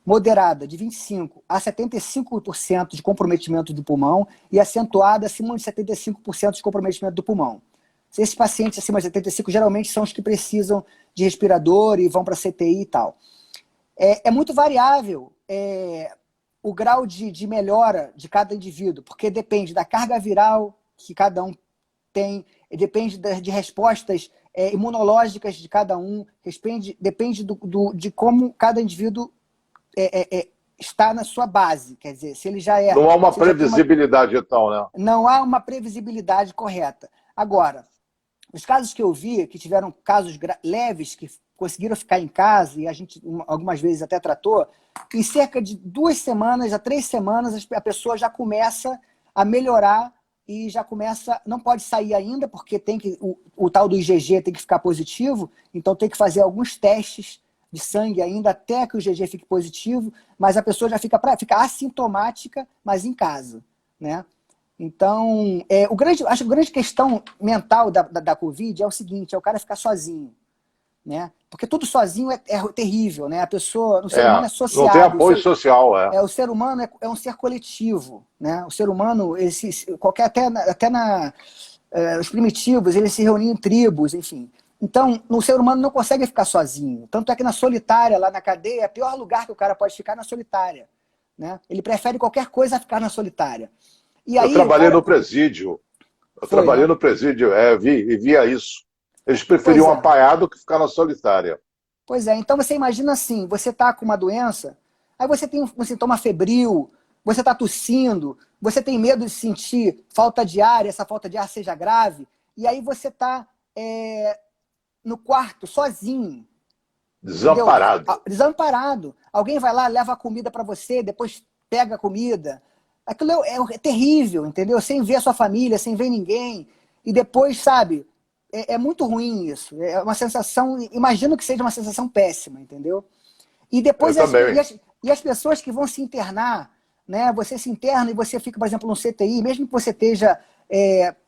moderada de 25% a 75% de comprometimento do pulmão e acentuada acima de 75% de comprometimento do pulmão. Esses pacientes acima de 75% geralmente são os que precisam de respirador e vão para CTI e tal. É muito variável o grau de melhora de cada indivíduo, porque depende da carga viral que cada um tem, depende de respostas imunológicas de cada um, depende de como cada indivíduo está na sua base, quer dizer, se ele já é... Não há uma previsibilidade, então, né? Não há uma previsibilidade correta. Agora, os casos que eu vi, que tiveram casos leves, que conseguiram ficar em casa, e a gente algumas vezes até tratou, em cerca de 2 semanas a 3 semanas, a pessoa já começa a melhorar e já começa, não pode sair ainda, porque tem que, o tal do IgG tem que ficar positivo, então tem que fazer alguns testes de sangue ainda até que o IgG fique positivo, mas a pessoa já fica assintomática, mas em casa, né? Então, acho que a grande questão mental da Covid é o seguinte, é o cara ficar sozinho, né? Porque tudo sozinho é terrível, né? A pessoa, o ser humano é sociável. Não tem apoio social, o ser humano é um ser coletivo, né? O ser humano, os primitivos, eles se reuniam em tribos, enfim. Então, o ser humano não consegue ficar sozinho. Tanto é que na solitária, lá na cadeia, é o pior lugar que o cara pode ficar na solitária, né? Ele prefere qualquer coisa a ficar na solitária. E aí, eu trabalhei no presídio. No presídio, via isso. Eles preferiam apanhar do que ficar na solitária. Pois é, então você imagina assim, você está com uma doença, aí você tem um sintoma febril, você está tossindo, você tem medo de sentir falta de ar, essa falta de ar seja grave, e aí você está no quarto, sozinho. Desamparado. Entendeu? Desamparado. Alguém vai lá, leva a comida para você, depois pega a comida. Aquilo é terrível, entendeu? Sem ver a sua família, sem ver ninguém. E depois, sabe, é muito ruim isso. É uma sensação, imagino que seja uma sensação péssima, entendeu? E depois as pessoas que vão se internar, né? Você se interna e você fica, por exemplo, no CTI, mesmo que você esteja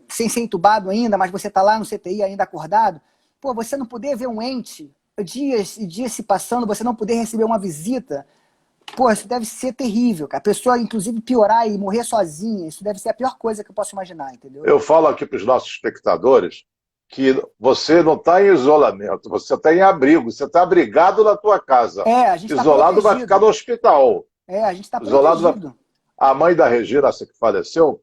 sem ser entubado ainda, mas você está lá no CTI ainda acordado, pô, você não poder ver um ente, dias e dias se passando, você não poder receber uma visita, pô, isso deve ser terrível, cara. A pessoa, inclusive, piorar e morrer sozinha, isso deve ser a pior coisa que eu posso imaginar, entendeu? Eu falo aqui para os nossos espectadores que você não está em isolamento, você está em abrigo, você está abrigado na tua casa. A gente tá isolado protegido. Vai ficar no hospital. A gente está protegido. A mãe da Regina, essa que faleceu,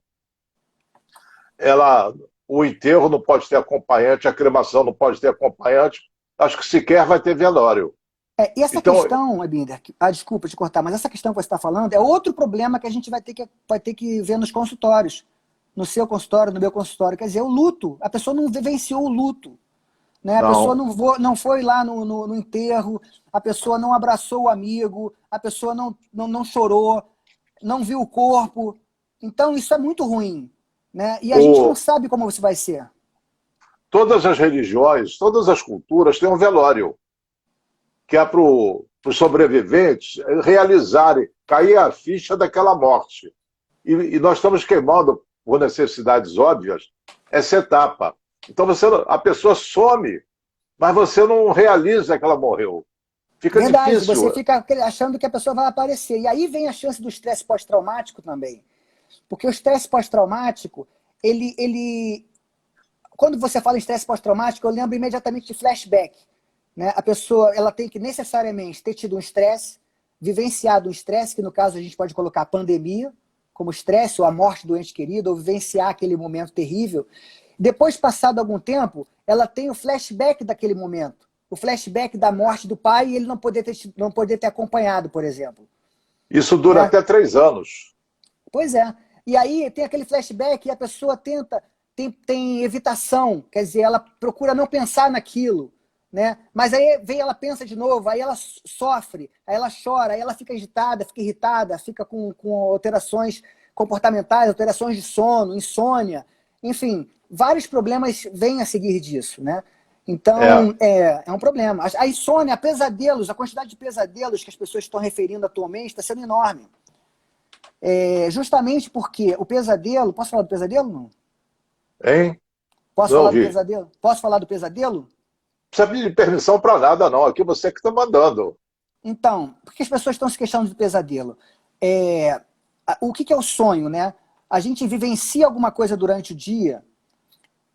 o enterro não pode ter acompanhante, a cremação não pode ter acompanhante, acho que sequer vai ter velório. E essa questão, Ebinder, desculpa te cortar, mas essa questão que você está falando é outro problema que a gente vai ter que ver nos consultórios. No seu consultório, no meu consultório. Quer dizer, o luto. A pessoa não vivenciou o luto. Né? A pessoa não foi lá no enterro, a pessoa não abraçou o amigo, a pessoa não chorou, não viu o corpo. Então, isso é muito ruim. Né? E a gente não sabe como isso vai ser. Todas as religiões, todas as culturas têm um velório, que é para os sobreviventes realizarem, cair a ficha daquela morte. E nós estamos queimando, por necessidades óbvias, essa etapa. Então a pessoa some, mas você não realiza que ela morreu. Fica Verdade, difícil. Você fica achando que a pessoa vai aparecer. E aí vem a chance do estresse pós-traumático também. Porque o estresse pós-traumático, quando você fala em estresse pós-traumático, eu lembro imediatamente de flashback. Né? A pessoa ela tem que necessariamente ter tido um estresse, vivenciado um estresse, que no caso a gente pode colocar a pandemia como estresse, ou a morte do ente querido, ou vivenciar aquele momento terrível. Depois, passado algum tempo, ela tem o flashback daquele momento. O flashback da morte do pai e ele não poder ter acompanhado, por exemplo. Isso dura até 3 anos. Pois é. E aí tem aquele flashback e a pessoa tem evitação, quer dizer, ela procura não pensar naquilo, né? Mas aí vem, ela pensa de novo, aí ela sofre, aí ela chora, aí ela fica agitada, fica irritada, fica com alterações comportamentais, alterações de sono, insônia, enfim, vários problemas vêm a seguir disso, né? É, Então, é um problema. A insônia, pesadelos, a quantidade de pesadelos que as pessoas estão referindo atualmente está sendo enorme. Justamente porque o pesadelo... Posso falar do pesadelo, não? hein? Posso Não falar do ouvi. pesadelo? Posso falar do pesadelo? Não precisa pedir permissão para nada, não. Aqui você que está mandando. Então, por que as pessoas estão se queixando de pesadelo? É, o que é o sonho, né? A gente vivencia alguma coisa durante o dia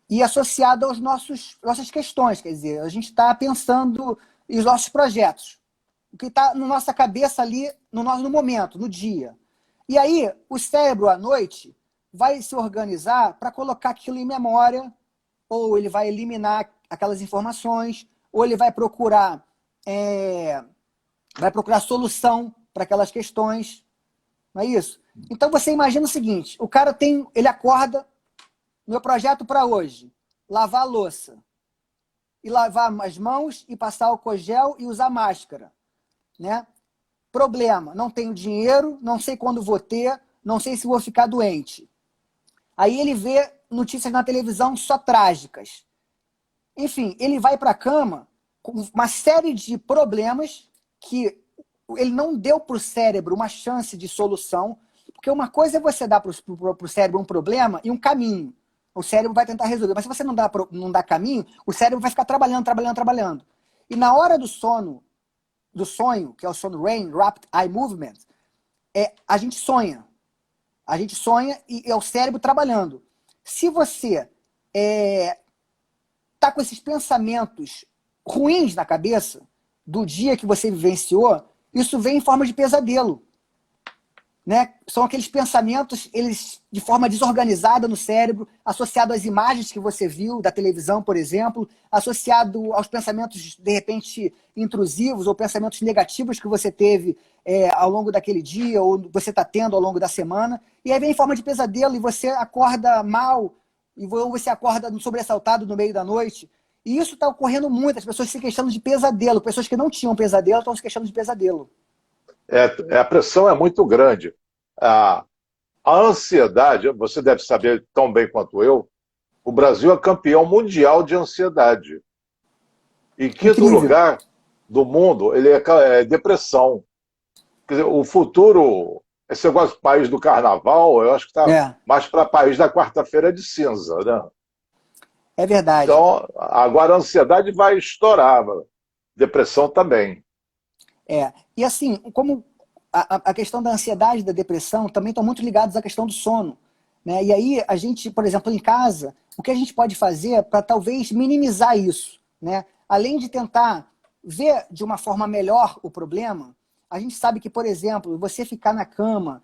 e associado aos nossas questões, quer dizer, a gente está pensando em os nossos projetos, o que está na nossa cabeça ali no momento, no dia. E aí, o cérebro, à noite, vai se organizar para colocar aquilo em memória, ou ele vai eliminar aquelas informações, ou ele vai procurar solução para aquelas questões, não é isso? Então você imagina o seguinte, ele acorda, meu projeto para hoje, lavar a louça, e lavar as mãos, e passar álcool gel e usar máscara, né? Problema, não tenho dinheiro, não sei quando vou ter, não sei se vou ficar doente. Aí ele vê notícias na televisão só trágicas. Enfim, ele vai para a cama com uma série de problemas que ele não deu para o cérebro uma chance de solução, porque uma coisa é você dar para o cérebro um problema e um caminho. O cérebro vai tentar resolver. Mas se você não dá caminho, o cérebro vai ficar trabalhando, trabalhando, trabalhando. E na hora do sonho, que é o sono REM, Rapid Eye Movement, a gente sonha. A gente sonha e é o cérebro trabalhando. Se você está com esses pensamentos ruins na cabeça do dia que você vivenciou, isso vem em forma de pesadelo. Né? São aqueles pensamentos, eles de forma desorganizada no cérebro, associado às imagens que você viu da televisão, por exemplo, associado aos pensamentos, de repente, intrusivos ou pensamentos negativos que você teve ao longo daquele dia ou você está tendo ao longo da semana. E aí vem em forma de pesadelo e você acorda mal, ou você acorda sobressaltado no meio da noite. E isso está ocorrendo muito, as pessoas se queixando de pesadelo. Pessoas que não tinham pesadelo estão se queixando de pesadelo. A pressão é muito grande. A, a ansiedade, você deve saber tão bem quanto eu, o Brasil é campeão mundial de ansiedade. Em quinto Incrível. lugar do mundo, ele é depressão. Quer dizer, o futuro, esse negócio do país do carnaval, eu acho que está É, mais para país da quarta-feira de cinza, né? é verdade. Então, agora a ansiedade vai estourar, depressão também. E assim, como a questão da ansiedade e da depressão também estão muito ligados à questão do sono. Né? E aí, a gente, por exemplo, em casa, o que a gente pode fazer para talvez minimizar isso? Né? Além de tentar ver de uma forma melhor o problema, a gente sabe que, por exemplo, você ficar na cama,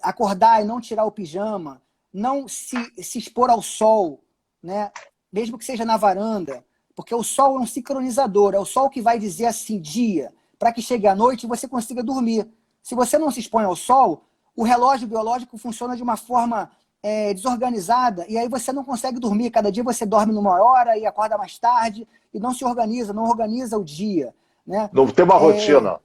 acordar e não tirar o pijama, não se expor ao sol, né? Mesmo que seja na varanda, porque o sol é um sincronizador, é o sol que vai dizer assim, dia, para que chegue à noite e você consiga dormir. Se você não se expõe ao sol, o relógio biológico funciona de uma forma desorganizada e aí você não consegue dormir. Cada dia você dorme numa hora e acorda mais tarde e não se organiza, não organiza o dia. Né? Não tem uma rotina.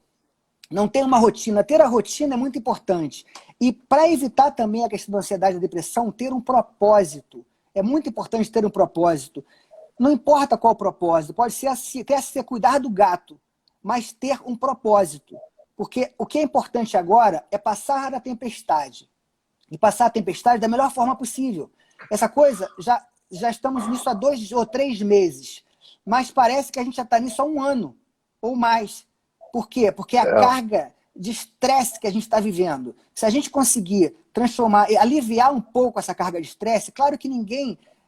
Não tem uma rotina. Ter a rotina é muito importante. E para evitar também a questão da ansiedade e da depressão, ter um propósito. É muito importante ter um propósito. Não importa qual propósito, pode ser até ser cuidar do gato, mas ter um propósito. Porque o que é importante agora é passar a tempestade. E passar a tempestade da melhor forma possível. Essa coisa, já estamos nisso há 2 ou 3 meses. Mas parece que a gente já está nisso há 1 ano ou mais. Por quê? Porque a É. carga de estresse que a gente está vivendo. Se a gente conseguir transformar, aliviar um pouco essa carga de estresse, claro que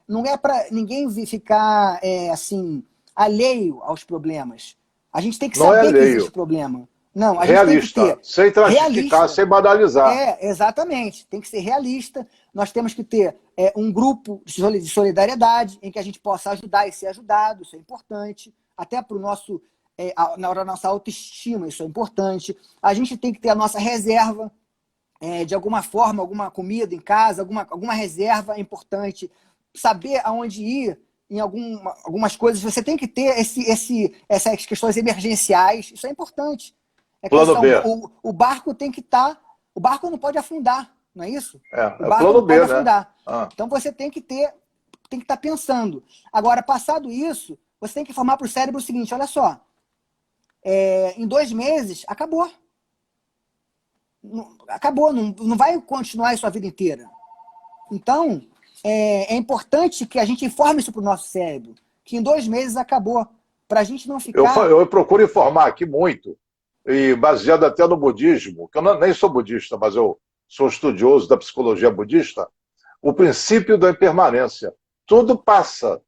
não é para ninguém ficar assim, alheio aos problemas. A gente tem que Não é saber que existe alheio. problema. Não, a gente tem que Realista. ter Sem tragificar, realista. sem banalizar. Exatamente. Tem que ser realista. Nós temos que ter um grupo de solidariedade em que a gente possa ajudar e ser ajudado. Isso é importante. Até para o nosso, na hora da nossa autoestima, isso é importante. A gente tem que ter a nossa reserva. de alguma forma, alguma comida em casa, alguma reserva é importante. Saber aonde ir em algumas coisas. Você tem que ter essas questões emergenciais. Isso é importante. É Plano questão, B. o barco tem que estar... O barco não pode afundar, não é isso? O É o barco plano não pode B, né? afundar. Ah. Então você tem que estar pensando. Agora, passado isso, você tem que informar para o cérebro o seguinte, olha só, em 2 meses, acabou. Acabou, não vai continuar isso a vida inteira. Então, é importante que a gente informe isso para o nosso cérebro, que em 2 meses acabou, para a gente não ficar... Eu procuro informar aqui muito, e baseado até no budismo, que eu nem sou budista, mas eu sou estudioso da psicologia budista, o princípio da impermanência. Tudo passa,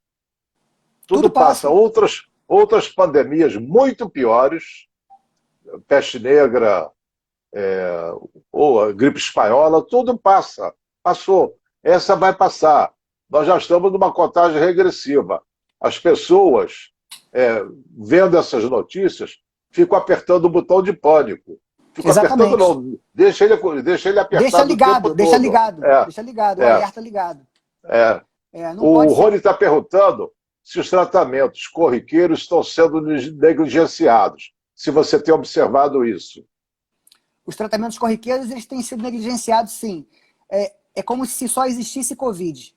Tudo tudo passa. passa. Outras pandemias muito piores, peste negra, ou a gripe espanhola, tudo passa. Passou. Essa vai passar. Nós já estamos numa contagem regressiva. As pessoas, vendo essas notícias, ficam apertando o botão de pânico. Ficam apertando, Exatamente. não. Deixa ele apertado o tempo Deixa todo. ligado, deixa ligado, o É, alerta ligado. é. Não O pode ser... Rony está perguntando se os tratamentos corriqueiros estão sendo negligenciados. Se você tem observado isso. Os tratamentos corriqueiros, eles têm sido negligenciados, sim. É como se só existisse Covid.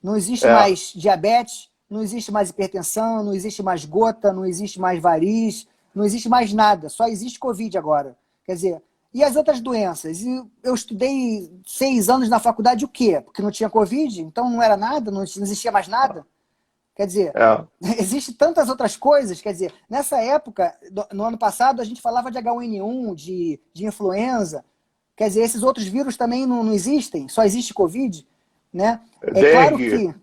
Não existe É. mais diabetes, não existe mais hipertensão, não existe mais gota, não existe mais variz, não existe mais nada. Só existe Covid agora. Quer dizer, e as outras doenças? Eu estudei 6 anos na faculdade o quê? Porque não tinha Covid, então não era nada, não existia mais nada. Quer dizer, É. existem tantas outras coisas. Quer dizer, nessa época, no ano passado, a gente falava de H1N1, de influenza. Quer dizer, esses outros vírus também não existem, só existe Covid, né? É claro Dengue, que...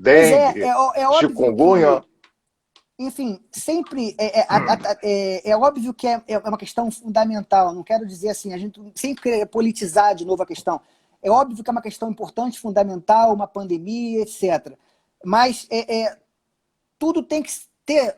Pois é óbvio chikungunya. que, enfim, sempre é óbvio que é uma questão fundamental. Não quero dizer assim, a gente sempre quer politizar de novo a questão. É óbvio que é uma questão importante, fundamental, uma pandemia, etc. Mas tudo tem que ter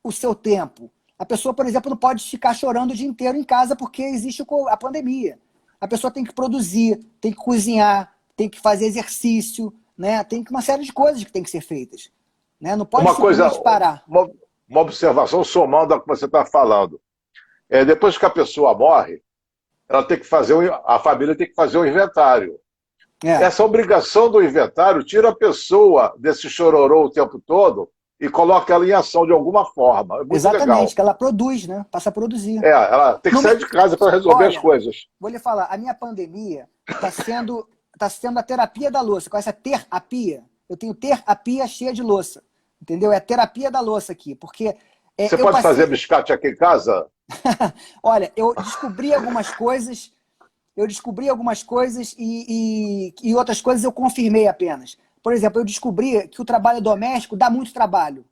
o seu tempo. A pessoa, por exemplo, não pode ficar chorando o dia inteiro em casa porque existe a pandemia. A pessoa tem que produzir, tem que cozinhar, tem que fazer exercício, né? Tem uma série de coisas que tem que ser feitas. Né? Não pode Uma coisa, simplesmente parar. uma observação somando ao que você está falando. Depois que a pessoa morre, ela tem que fazer a família tem que fazer o inventário. Essa obrigação do inventário tira a pessoa desse chororô o tempo todo e coloca ela em ação de alguma forma. É muito Exatamente, legal. que ela produz, né? Passa a produzir. Ela tem que sair de casa para resolver as coisas. Vou lhe falar, a minha pandemia está sendo a terapia da louça. Conhece a ter-a-pia? Eu tenho ter-a-pia cheia de louça. Entendeu? É a terapia da louça aqui. Porque você pode fazer biscate aqui em casa? Olha, eu descobri algumas coisas e outras coisas eu confirmei apenas. Por exemplo, eu descobri que o trabalho doméstico dá muito trabalho.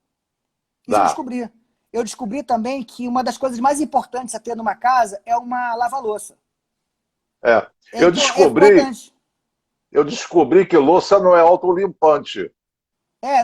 Isso eu descobri. Eu descobri também que uma das coisas mais importantes a ter numa casa é uma lava-louça. Eu descobri que louça não é autolimpante.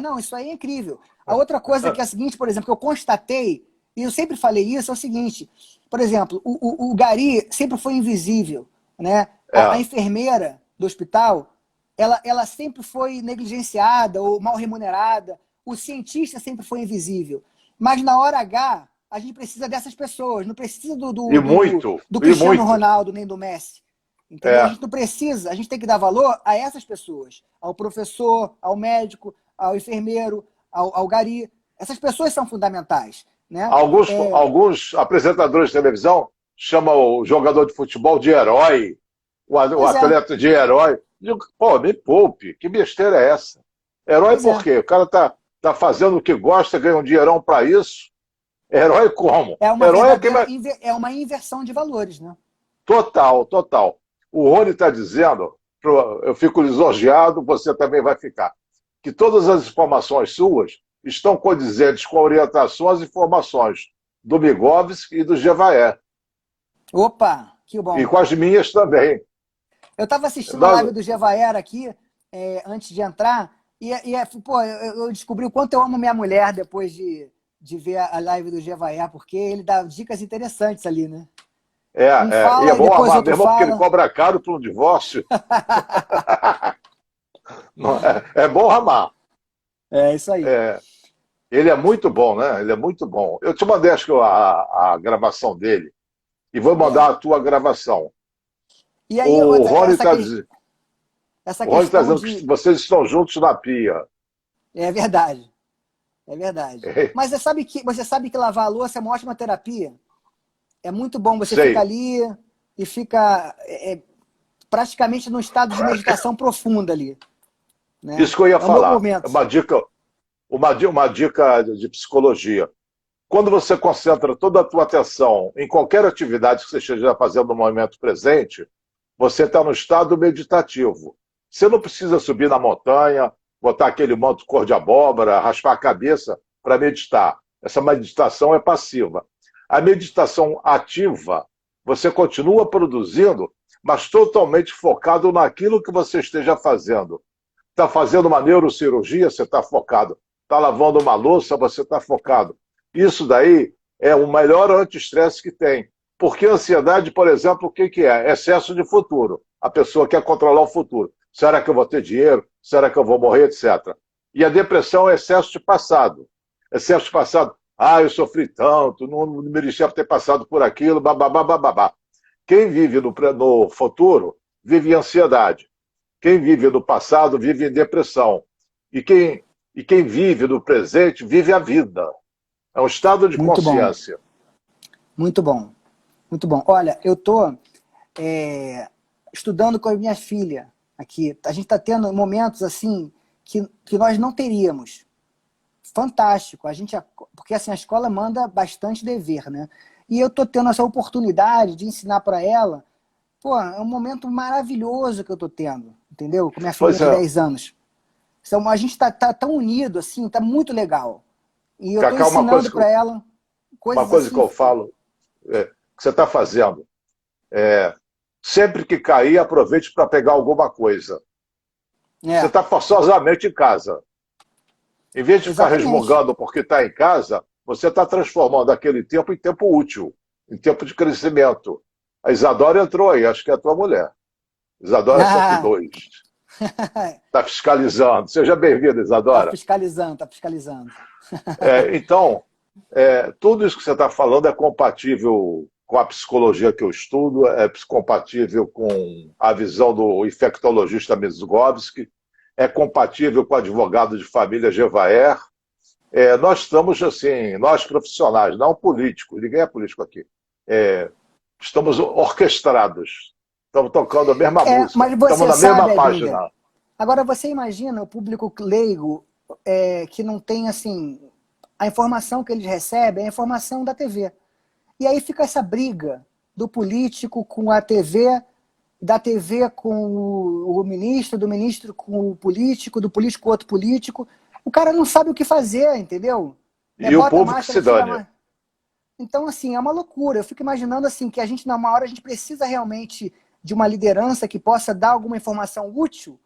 Não, isso aí é incrível. A outra coisa que é a seguinte, por exemplo, que eu constatei, e eu sempre falei isso, é o seguinte, por exemplo, o gari sempre foi invisível, né? A enfermeira do hospital, ela sempre foi negligenciada ou mal remunerada, o cientista sempre foi invisível. Mas na hora H, a gente precisa dessas pessoas, não precisa do Cristiano Ronaldo nem do Messi. Entendeu? A gente não precisa, a gente tem que dar valor a essas pessoas, ao professor, ao médico, ao enfermeiro, ao gari. Essas pessoas são fundamentais. Né? Alguns apresentadores de televisão chamam o jogador de futebol de herói, o atleta de herói. Eu digo, pô, me poupe, que besteira é essa? Herói por quê? O cara tá fazendo o que gosta, ganha um dinheirão para isso. Herói como? É uma inversão de valores, né? Total, total. O Rony está dizendo, eu fico lisonjeado, você também vai ficar, que todas as informações suas estão condizentes com orientações e informações do Migovski e do Jevaé. Opa, que bom. E com as minhas também. Eu estava assistindo a live do Jevaé aqui, antes de entrar, pô, eu descobri o quanto eu amo minha mulher depois de ver a live do Jevaé, porque ele dá dicas interessantes ali, né? Um E é fala e bom depois amar outro mesmo porque ele fala. cobra caro por um divórcio. Não é, é bom amar. É isso aí. É, ele é muito bom, né? Ele é muito bom. Eu te mandei, acho que a gravação dele, e vou É. mandar a tua gravação. E aí, O Rony essa, está essa o Rony tá questão dizendo de. que vocês estão juntos na pia. É verdade, é verdade. Mas você sabe que lavar a louça é uma ótima terapia. É muito bom. Você fica Sei. ali e fica praticamente num estado de meditação profunda ali, né? Isso que eu ia É o meu falar. É momento. uma dica de psicologia. Quando você concentra toda a tua atenção em qualquer atividade que você esteja fazendo no momento presente, você está no estado meditativo. Você não precisa subir na montanha, botar aquele manto cor de abóbora, raspar a cabeça para meditar. Essa meditação é passiva. A meditação ativa, você continua produzindo, mas totalmente focado naquilo que você esteja fazendo. Está fazendo uma neurocirurgia, você está focado. Está lavando uma louça, você está focado. Isso daí é o melhor anti-estresse que tem. Porque a ansiedade, por exemplo, o que que é? Excesso de futuro. A pessoa quer controlar o futuro. Será que eu vou ter dinheiro? Será que eu vou morrer, etc. E a depressão é excesso de passado. Excesso de passado. Ah, eu sofri tanto, não merecia ter passado por aquilo, bababá, babá. Quem vive no futuro vive em ansiedade. Quem vive no passado vive em depressão. E quem vive no presente vive a vida. É um estado de Muito bom, consciência. muito bom, muito bom. Olha, eu tô estudando com a minha filha aqui. A gente está tendo momentos assim que nós não teríamos. Fantástico. Porque assim, a escola manda bastante dever, né? E eu tô tendo essa oportunidade de ensinar para ela. Pô, é um momento maravilhoso que eu tô tendo, entendeu? Com minha filhinha Pois de é, 10 anos. Então, a gente tá tão unido, assim, tá muito legal. E eu tô Cacá, ensinando para ela uma coisas coisa que assim. eu falo, que você está fazendo, sempre que cair, aproveite para pegar alguma coisa. Você É, está forçosamente em casa. Em vez de ficar exatamente. resmungando porque está em casa, você está transformando aquele tempo em tempo útil, em tempo de crescimento. A Isadora entrou aí, acho que é a tua mulher. Isadora Ah, 102. Está fiscalizando. Seja bem-vinda, Isadora. tá fiscalizando. Então, tudo isso que você está falando é compatível com a psicologia que eu estudo, é compatível com a visão do infectologista Mizgovski, é compatível com o advogado de família Gevaer. Nós estamos, assim, nós profissionais, não políticos, ninguém é político aqui, estamos orquestrados, estamos tocando a mesma música, Mas estamos você na mesma sabe, Abília, página. agora você imagina o público leigo que não tem, assim, a informação que eles recebem é a informação da TV. E aí fica essa briga do político com a TV, da TV com o ministro, do ministro com o político, do político com outro político. O cara não sabe o que fazer, entendeu? E o Bota a público se máscara, tira a dane. máscara. Então, assim, é uma loucura. Eu fico imaginando assim que a gente, numa hora, a gente precisa realmente de uma liderança que possa dar alguma informação útil.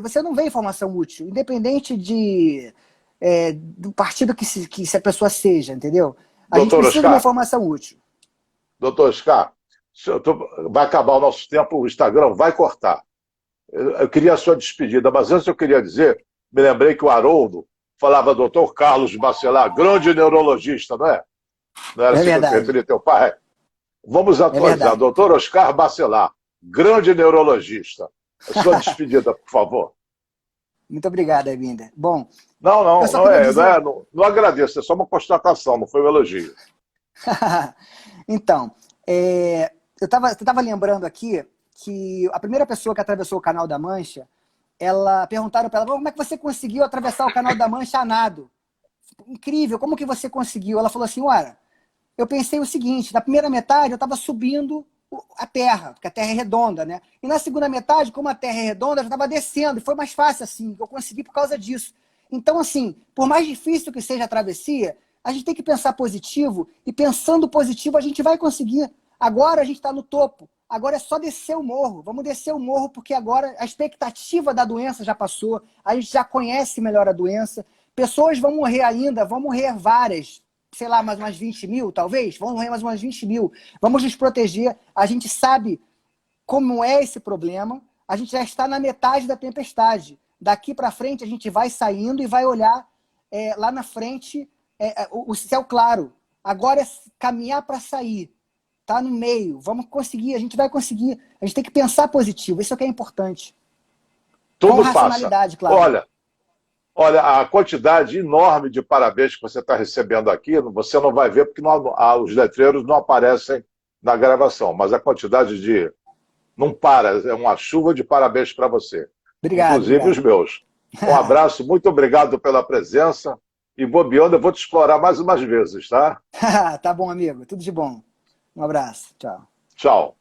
Você não vê informação útil, independente do partido que a pessoa seja, entendeu? A gente Doutor precisa de uma Oscar, informação útil. doutor Oscar, vai acabar o nosso tempo, o Instagram vai cortar. Eu queria a sua despedida, mas antes eu queria dizer, me lembrei que o Haroldo falava doutor Carlos Bacelar, grande neurologista, não é? Não era É assim que eu te verdade, referi teu pai? Vamos é atualizar. verdade. Doutor Oscar Bacelar, grande neurologista. A sua despedida, por favor. Muito obrigado, Arminda. Bom, Não, eu não, só queria dizer. não agradeço, é só uma constatação, não foi um elogio. Então, eu estava lembrando aqui que a primeira pessoa que atravessou o Canal da Mancha, perguntaram para ela, como é que você conseguiu atravessar o Canal da Mancha a nado? Incrível, como que você conseguiu? Ela falou assim, olha, eu pensei o seguinte, na primeira metade eu estava subindo a terra, porque a terra é redonda, né? E na segunda metade, como a terra é redonda, eu estava descendo, e foi mais fácil assim, eu consegui por causa disso. Então, assim, por mais difícil que seja a travessia, a gente tem que pensar positivo, e pensando positivo a gente vai conseguir. Agora a gente está no topo, agora é só descer o morro, vamos descer o morro, porque agora a expectativa da doença já passou, a gente já conhece melhor a doença, pessoas vão morrer ainda, vão morrer várias, sei lá, mais umas 20 mil, talvez? Vamos morrer mais umas 20 mil. Vamos nos proteger. A gente sabe como é esse problema. A gente já está na metade da tempestade. Daqui para frente, a gente vai saindo e vai olhar lá na frente o céu claro. Agora é caminhar para sair. Tá no meio. Vamos conseguir. A gente vai conseguir. A gente tem que pensar positivo. Isso é o que é importante. Tudo Com passa. racionalidade, claro. Olha, a quantidade enorme de parabéns que você está recebendo aqui, você não vai ver porque os letreiros não aparecem na gravação, mas a quantidade de... Não para, é uma chuva de parabéns para você. Obrigado. Inclusive obrigado. os meus. Um abraço, muito obrigado pela presença. E bobeando, eu vou te explorar mais umas vezes, tá? Tá bom, amigo. Tudo de bom. Um abraço. Tchau. Tchau.